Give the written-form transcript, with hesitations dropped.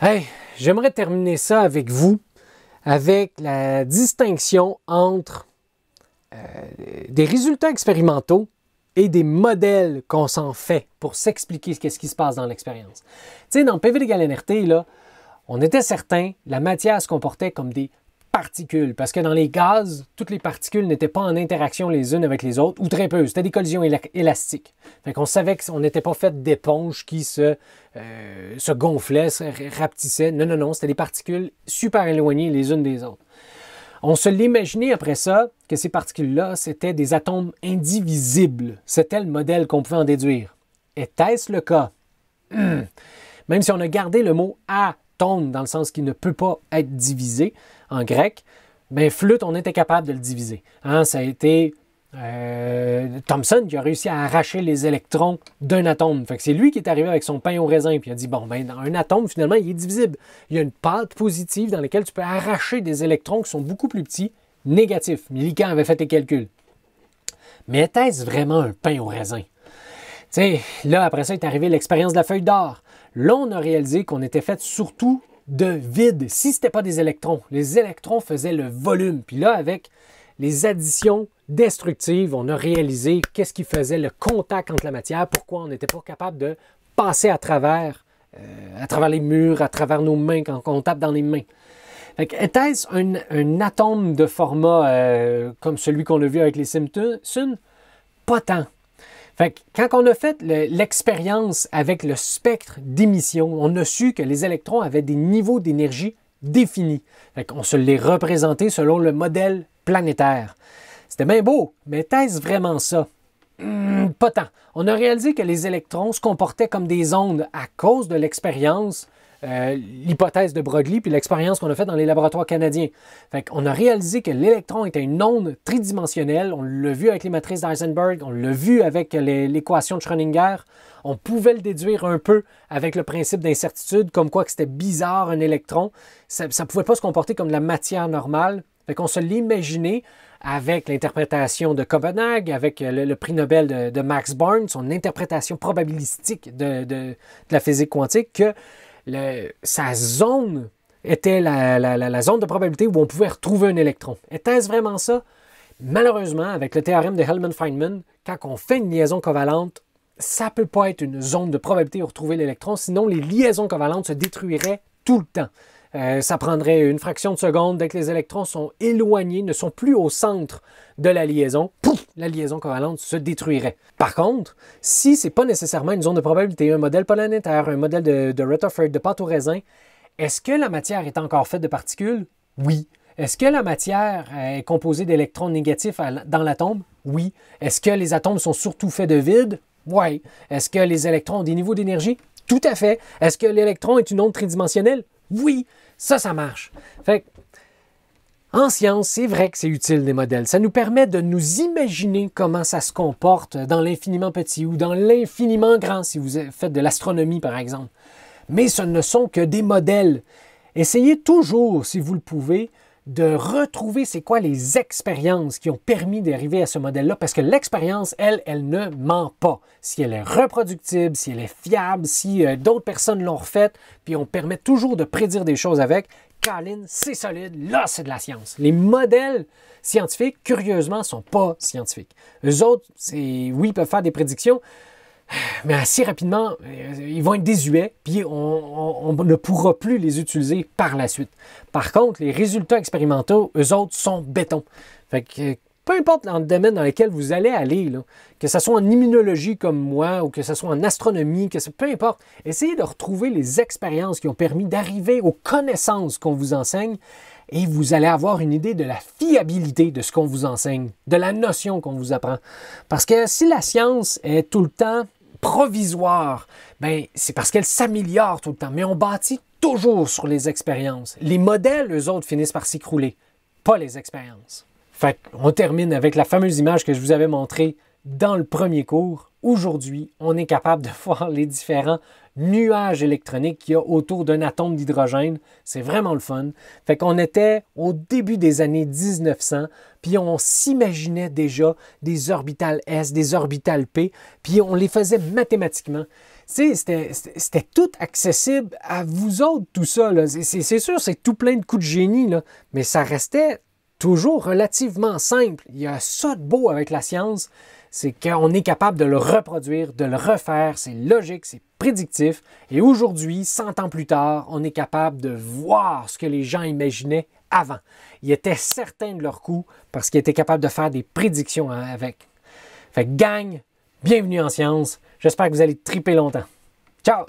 Hey, j'aimerais terminer ça avec vous, avec la distinction entre des résultats expérimentaux et des modèles qu'on s'en fait pour s'expliquer ce qui se passe dans l'expérience. Tu sais, dans PV égale NRT, là, on était certain que la matière se comportait comme des particules, parce que dans les gaz, toutes les particules n'étaient pas en interaction les unes avec les autres, ou très peu. C'était des collisions élastiques. Fait qu'on savait qu'on n'était pas fait d'éponges qui se gonflaient, se rapetissaient. Non, non, non, c'était des particules super éloignées les unes des autres. On se l'imaginait après ça que ces particules-là, c'était des atomes indivisibles. C'était le modèle qu'on pouvait en déduire. Était-ce le cas? Même si on a gardé le mot atome dans le sens qu'il ne peut pas être divisé en grec, bien, flûte, on était capable de le diviser. Hein, ça a été Thomson qui a réussi à arracher les électrons d'un atome. Fait que c'est lui qui est arrivé avec son pain au raisin puis il a dit, bon, ben, dans un atome, finalement, il est divisible. Il y a une pâte positive dans laquelle tu peux arracher des électrons qui sont beaucoup plus petits, négatifs. Millikan avait fait les calculs. Mais était-ce vraiment un pain au raisin? Tu sais, là, après ça est arrivé l'expérience de la feuille d'or. Là, on a réalisé qu'on était fait surtout de vide. Si ce n'était pas des électrons, les électrons faisaient le volume. Puis là, avec les additions destructives, on a réalisé qu'est-ce qui faisait le contact entre la matière, pourquoi on n'était pas capable de passer à travers les murs, à travers nos mains quand on tape dans les mains. Était-ce un atome de format comme celui qu'on a vu avec les Simpsons? Pas tant. Fait que quand on a fait l'expérience avec le spectre d'émission, on a su que les électrons avaient des niveaux d'énergie définis. Fait qu'on se les représentait selon le modèle planétaire. C'était bien beau, mais était-ce vraiment ça? Pas tant. On a réalisé que les électrons se comportaient comme des ondes à cause de l'expérience, l'hypothèse de Broglie, puis l'expérience qu'on a faite dans les laboratoires canadiens. Fait qu'on a réalisé que l'électron était une onde tridimensionnelle. On l'a vu avec les matrices d'Heisenberg, on l'a vu avec l'équation de Schrödinger. On pouvait le déduire un peu avec le principe d'incertitude, comme quoi que c'était bizarre un électron. Ça ne pouvait pas se comporter comme de la matière normale. Fait qu'on se l'imaginait avec l'interprétation de Copenhague, avec le prix Nobel de Max Born, son interprétation probabilistique de la physique quantique, que sa zone était la zone de probabilité où on pouvait retrouver un électron. Était-ce vraiment ça? Malheureusement, avec le théorème de Hellman-Feynman, quand on fait une liaison covalente, ça ne peut pas être une zone de probabilité où retrouver l'électron, sinon les liaisons covalentes se détruiraient tout le temps. Ça prendrait une fraction de seconde dès que les électrons sont éloignés, ne sont plus au centre de la liaison, pouf, la liaison covalente se détruirait. Par contre, si ce n'est pas nécessairement une zone de probabilité, un modèle planétaire, un modèle de Rutherford, de pâte au raisin, est-ce que la matière est encore faite de particules? Oui. Est-ce que la matière est composée d'électrons négatifs dans l'atome? Oui. Est-ce que les atomes sont surtout faits de vide? Oui. Est-ce que les électrons ont des niveaux d'énergie? Tout à fait. Est-ce que l'électron est une onde tridimensionnelle? Oui. Ça marche. Fait que, en science, c'est vrai que c'est utile des modèles. Ça nous permet de nous imaginer comment ça se comporte dans l'infiniment petit ou dans l'infiniment grand, si vous faites de l'astronomie, par exemple. Mais ce ne sont que des modèles. Essayez toujours, si vous le pouvez, de retrouver c'est quoi les expériences qui ont permis d'arriver à ce modèle-là, parce que l'expérience, elle ne ment pas. Si elle est reproductible, si elle est fiable, si d'autres personnes l'ont refaite, puis on permet toujours de prédire des choses avec, Colin, c'est solide, là c'est de la science. Les modèles scientifiques, curieusement, ne sont pas scientifiques. Eux autres, oui, ils peuvent faire des prédictions, mais assez rapidement, ils vont être désuets, puis on ne pourra plus les utiliser par la suite. Par contre, les résultats expérimentaux, eux autres, sont béton. Fait que peu importe le domaine dans lequel vous allez aller, là, que ce soit en immunologie comme moi, ou que ce soit en astronomie, peu importe, essayez de retrouver les expériences qui ont permis d'arriver aux connaissances qu'on vous enseigne, et vous allez avoir une idée de la fiabilité de ce qu'on vous enseigne, de la notion qu'on vous apprend. Parce que si la science est tout le temps provisoire, ben, c'est parce qu'elle s'améliore tout le temps. Mais on bâtit toujours sur les expériences. Les modèles, eux autres, finissent par s'écrouler, pas les expériences. Fait qu'on termine avec la fameuse image que je vous avais montrée dans le premier cours. Aujourd'hui, on est capable de voir les différents nuages électroniques qu'il y a autour d'un atome d'hydrogène. C'est vraiment le fun. Fait qu'on était au début des années 1900, puis on s'imaginait déjà des orbitales S, des orbitales P, puis on les faisait mathématiquement. C'était tout accessible à vous autres, tout ça. C'est sûr, c'est tout plein de coups de génie, là, mais ça restait toujours relativement simple. Il y a ça de beau avec la science, c'est qu'on est capable de le reproduire, de le refaire, c'est logique, c'est prédictif. Et aujourd'hui, 100 ans plus tard, on est capable de voir ce que les gens imaginaient avant. Ils étaient certains de leur coup parce qu'ils étaient capables de faire des prédictions avec. Fait que gang, bienvenue en science. J'espère que vous allez triper longtemps. Ciao!